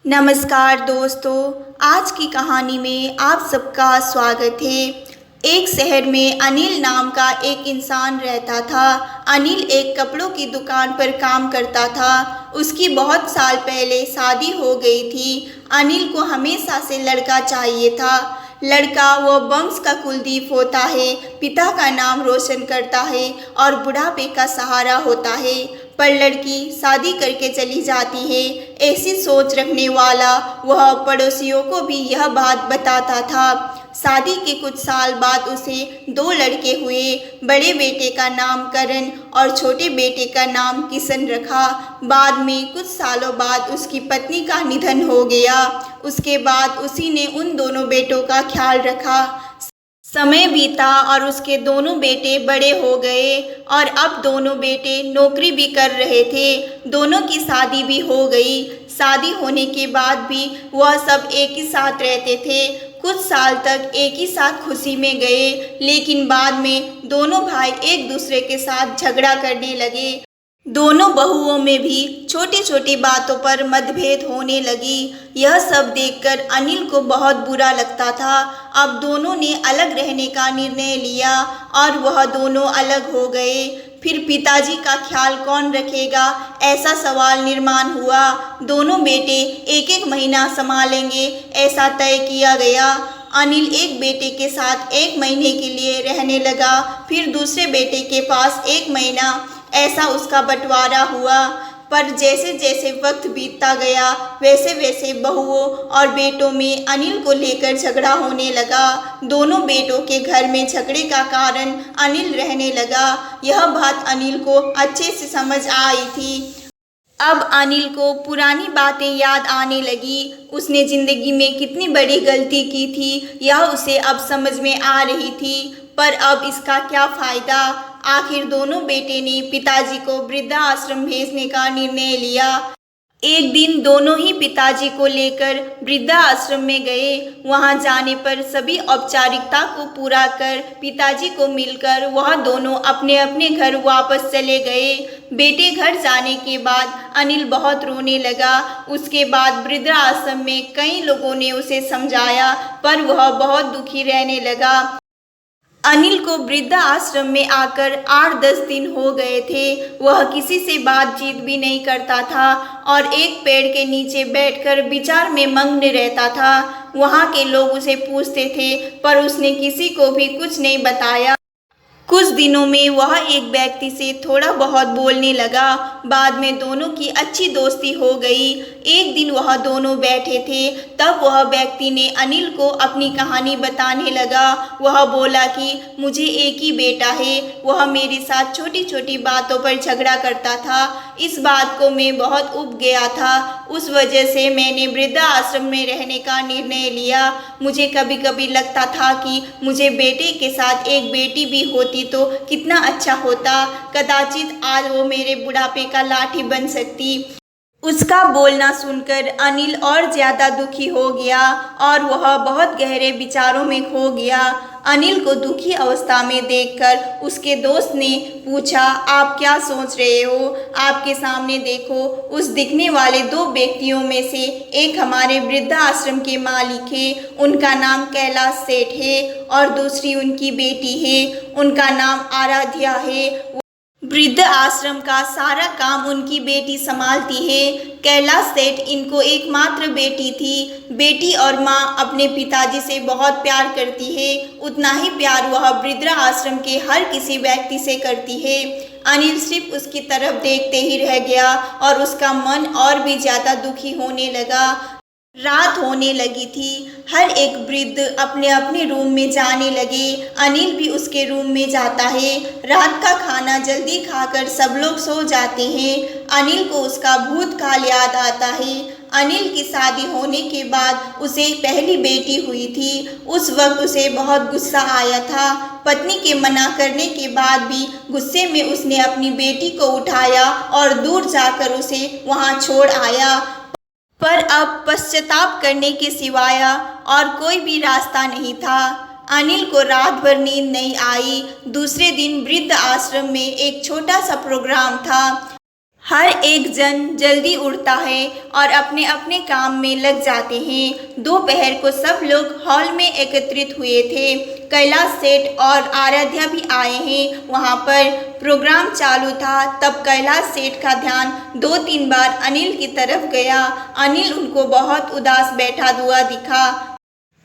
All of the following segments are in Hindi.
नमस्कार दोस्तों, आज की कहानी में आप सबका स्वागत है। एक शहर में अनिल नाम का एक इंसान रहता था। अनिल एक कपड़ों की दुकान पर काम करता था। उसकी बहुत साल पहले शादी हो गई थी। अनिल को हमेशा से लड़का चाहिए था। लड़का वो वंश का कुलदीप होता है, पिता का नाम रोशन करता है और बुढ़ापे का सहारा होता है। पर लड़की शादी करके चली जाती है। ऐसी सोच रखने वाला वह पड़ोसियों को भी यह बात बताता था। शादी के कुछ साल बाद उसे 2 लड़के हुए। बड़े बेटे का नाम करण और छोटे बेटे का नाम किशन रखा। बाद में कुछ सालों बाद उसकी पत्नी का निधन हो गया। उसके बाद उसी ने उन दोनों बेटों का ख्याल रखा। समय बीता और उसके दोनों बेटे बड़े हो गए और अब दोनों बेटे नौकरी भी कर रहे थे। दोनों की शादी भी हो गई। शादी होने के बाद भी वह सब एक ही साथ रहते थे। कुछ साल तक एक ही साथ खुशी में गए, लेकिन बाद में दोनों भाई एक दूसरे के साथ झगड़ा करने लगे। दोनों बहुओं में भी छोटी छोटी बातों पर मतभेद होने लगी। यह सब देखकर अनिल को बहुत बुरा लगता था। अब दोनों ने अलग रहने का निर्णय लिया और वह दोनों अलग हो गए। फिर पिताजी का ख्याल कौन रखेगा, ऐसा सवाल निर्माण हुआ। दोनों बेटे एक एक महीना संभालेंगे, ऐसा तय किया गया। अनिल एक बेटे के साथ 1 महीने के लिए रहने लगा, फिर दूसरे बेटे के पास 1 महीना, ऐसा उसका बंटवारा हुआ। पर जैसे जैसे वक्त बीतता गया वैसे वैसे बहुओं और बेटों में अनिल को लेकर झगड़ा होने लगा। दोनों बेटों के घर में झगड़े का कारण अनिल रहने लगा। यह बात अनिल को अच्छे से समझ आई थी। अब अनिल को पुरानी बातें याद आने लगी। उसने जिंदगी में कितनी बड़ी गलती की थी, यह उसे अब समझ में आ रही थी। पर अब इसका क्या फ़ायदा। आखिर दोनों बेटे ने पिताजी को वृद्धाश्रम भेजने का निर्णय लिया। एक दिन दोनों ही पिताजी को लेकर वृद्धाश्रम में गए। वहां जाने पर सभी औपचारिकता को पूरा कर पिताजी को मिलकर वह दोनों अपने अपने घर वापस चले गए। बेटे घर जाने के बाद अनिल बहुत रोने लगा। उसके बाद वृद्धाश्रम में कई लोगों ने उसे समझाया, पर वह बहुत दुखी रहने लगा। अनिल को वृद्धाश्रम में आकर 8-10 दिन हो गए थे। वह किसी से बातचीत भी नहीं करता था और एक पेड़ के नीचे बैठकर विचार में मग्न रहता था। वहाँ के लोग उसे पूछते थे, पर उसने किसी को भी कुछ नहीं बताया। कुछ दिनों में वह एक व्यक्ति से थोड़ा बहुत बोलने लगा। बाद में दोनों की अच्छी दोस्ती हो गई। एक दिन वह दोनों बैठे थे, तब वह व्यक्ति ने अनिल को अपनी कहानी बताने लगा। वह बोला कि मुझे एक ही बेटा है, वह मेरे साथ छोटी छोटी बातों पर झगड़ा करता था। इस बात को मैं बहुत ऊब गया था। उस वजह से मैंने वृद्धाश्रम में रहने का निर्णय लिया। मुझे कभी कभी लगता था कि मुझे बेटे के साथ एक बेटी भी होती तो कितना अच्छा होता। कदाचित आज वो मेरे बुढ़ापे का लाठी बन सकती। उसका बोलना सुनकर अनिल और ज्यादा दुखी हो गया और वह बहुत गहरे विचारों में खो गया। अनिल को दुखी अवस्था में देखकर उसके दोस्त ने पूछा, आप क्या सोच रहे हो? आपके सामने देखो, उस दिखने वाले 2 व्यक्तियों में से एक हमारे वृद्धाश्रम के मालिक है, उनका नाम कैलाश सेठ है, और दूसरी उनकी बेटी है, उनका नाम आराध्या है। वृद्ध आश्रम का सारा काम उनकी बेटी संभालती है। कैलाश सेठ इनको एकमात्र बेटी थी। बेटी और माँ अपने पिताजी से बहुत प्यार करती है, उतना ही प्यार वह वृद्ध आश्रम के हर किसी व्यक्ति से करती है। अनिल सिर्फ उसकी तरफ देखते ही रह गया और उसका मन और भी ज़्यादा दुखी होने लगा। रात होने लगी थी। हर एक वृद्ध अपने अपने रूम में जाने लगे। अनिल भी उसके रूम में जाता है। रात का खाना जल्दी खाकर सब लोग सो जाते हैं। अनिल को उसका भूतकाल याद आता है। अनिल की शादी होने के बाद उसे पहली बेटी हुई थी। उस वक्त उसे बहुत गुस्सा आया था। पत्नी के मना करने के बाद भी गुस्से में उसने अपनी बेटी को उठाया और दूर जाकर उसे वहां छोड़ आया। पर अब पश्चाताप करने के सिवाय और कोई भी रास्ता नहीं था। अनिल को रात भर नींद नहीं आई। दूसरे दिन वृद्ध आश्रम में एक छोटा सा प्रोग्राम था। हर एक जन जल्दी उठता है और अपने अपने काम में लग जाते हैं। दोपहर को सब लोग हॉल में एकत्रित हुए थे। कैलाश सेठ और आराध्या भी आए हैं। वहाँ पर प्रोग्राम चालू था। तब कैलाश सेठ का ध्यान 2-3 बार अनिल की तरफ गया। अनिल उनको बहुत उदास बैठा हुआ दिखा।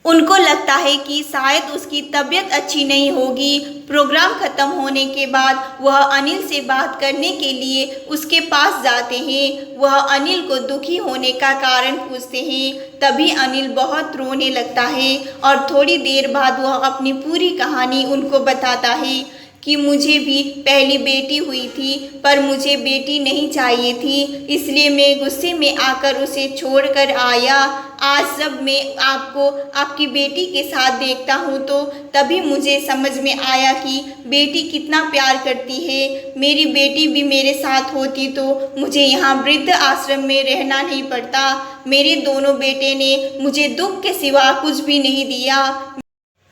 उनको लगता है कि शायद उसकी तबीयत अच्छी नहीं होगी। प्रोग्राम ख़त्म होने के बाद वह अनिल से बात करने के लिए उसके पास जाते हैं। वह अनिल को दुखी होने का कारण पूछते हैं। तभी अनिल बहुत रोने लगता है और थोड़ी देर बाद वह अपनी पूरी कहानी उनको बताता है कि मुझे भी पहली बेटी हुई थी, पर मुझे बेटी नहीं चाहिए थी, इसलिए मैं गुस्से में आकर उसे छोड़कर आया। आज जब मैं आपको आपकी बेटी के साथ देखता हूँ तो तभी मुझे समझ में आया कि बेटी कितना प्यार करती है। मेरी बेटी भी मेरे साथ होती तो मुझे यहाँ वृद्ध आश्रम में रहना नहीं पड़ता। मेरे दोनों बेटे ने मुझे दुख के सिवा कुछ भी नहीं दिया।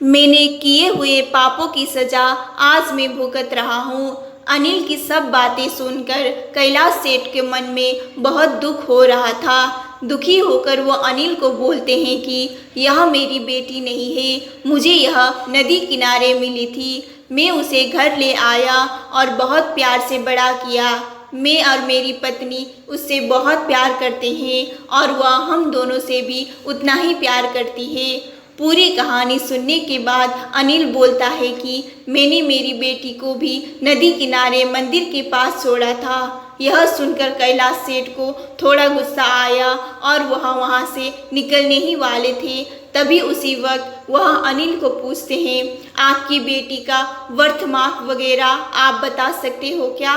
मैंने किए हुए पापों की सज़ा आज मैं भुगत रहा हूँ। अनिल की सब बातें सुनकर कैलाश सेठ के मन में बहुत दुख हो रहा था। दुखी होकर वो अनिल को बोलते हैं कि यह मेरी बेटी नहीं है, मुझे यह नदी किनारे मिली थी। मैं उसे घर ले आया और बहुत प्यार से बड़ा किया। मैं और मेरी पत्नी उससे बहुत प्यार करते हैं और वह हम दोनों से भी उतना ही प्यार करती है। पूरी कहानी सुनने के बाद अनिल बोलता है कि मैंने मेरी बेटी को भी नदी किनारे मंदिर के पास छोड़ा था। यह सुनकर कैलाश सेठ को थोड़ा गुस्सा आया और वह वहाँ से निकलने ही वाले थे। तभी उसी वक्त वह अनिल को पूछते हैं, आपकी बेटी का बर्थमार्क वगैरह आप बता सकते हो क्या?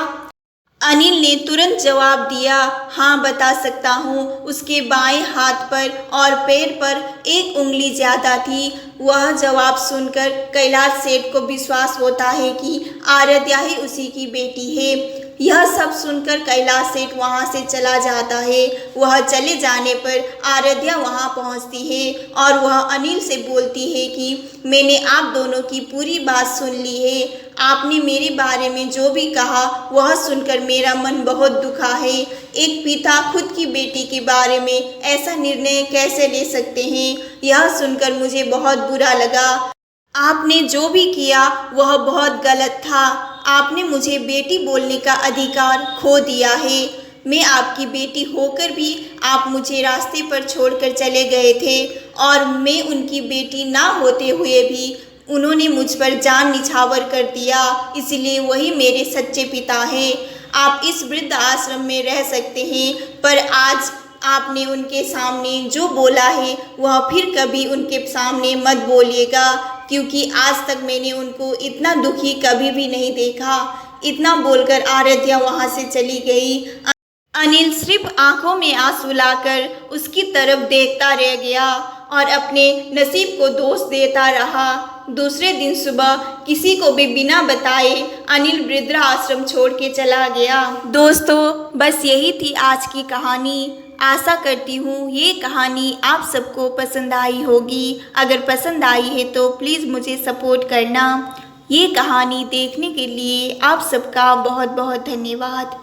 अनिल ने तुरंत जवाब दिया, हाँ बता सकता हूँ। उसके बाएं हाथ पर और पैर पर 1 उंगली ज़्यादा थी। वह जवाब सुनकर कैलाश सेठ को विश्वास होता है कि आराध्या ही उसी की बेटी है। यह सब सुनकर कैलाश सेठ वहाँ से चला जाता है। वह चले जाने पर आराध्या वहाँ पहुँचती है और वह अनिल से बोलती है कि मैंने आप दोनों की पूरी बात सुन ली है। आपने मेरे बारे में जो भी कहा वह सुनकर मेरा मन बहुत दुखा है। एक पिता खुद की बेटी के बारे में ऐसा निर्णय कैसे ले सकते हैं? यह सुनकर मुझे बहुत बुरा लगा। आपने जो भी किया वह बहुत गलत था। आपने मुझे बेटी बोलने का अधिकार खो दिया है। मैं आपकी बेटी होकर भी आप मुझे रास्ते पर छोड़कर चले गए थे और मैं उनकी बेटी ना होते हुए भी उन्होंने मुझ पर जान निछावर कर दिया। इसलिए वही मेरे सच्चे पिता हैं। आप इस वृद्ध आश्रम में रह सकते हैं, पर आज आपने उनके सामने जो बोला है वह फिर कभी उनके सामने मत बोलिएगा, क्योंकि आज तक मैंने उनको इतना दुखी कभी भी नहीं देखा। इतना बोलकर आराध्या वहाँ से चली गई। अनिल सिर्फ आंखों में आंसू लाकर उसकी तरफ देखता रह गया और अपने नसीब को दोष देता रहा। दूसरे दिन सुबह किसी को भी बिना बताए अनिल वृद्ध आश्रम छोड़ के चला गया। दोस्तों, बस यही थी आज की कहानी। आशा करती हूँ ये कहानी आप सबको पसंद आई होगी। अगर पसंद आई है तो प्लीज़ मुझे सपोर्ट करना। ये कहानी देखने के लिए आप सबका बहुत बहुत धन्यवाद।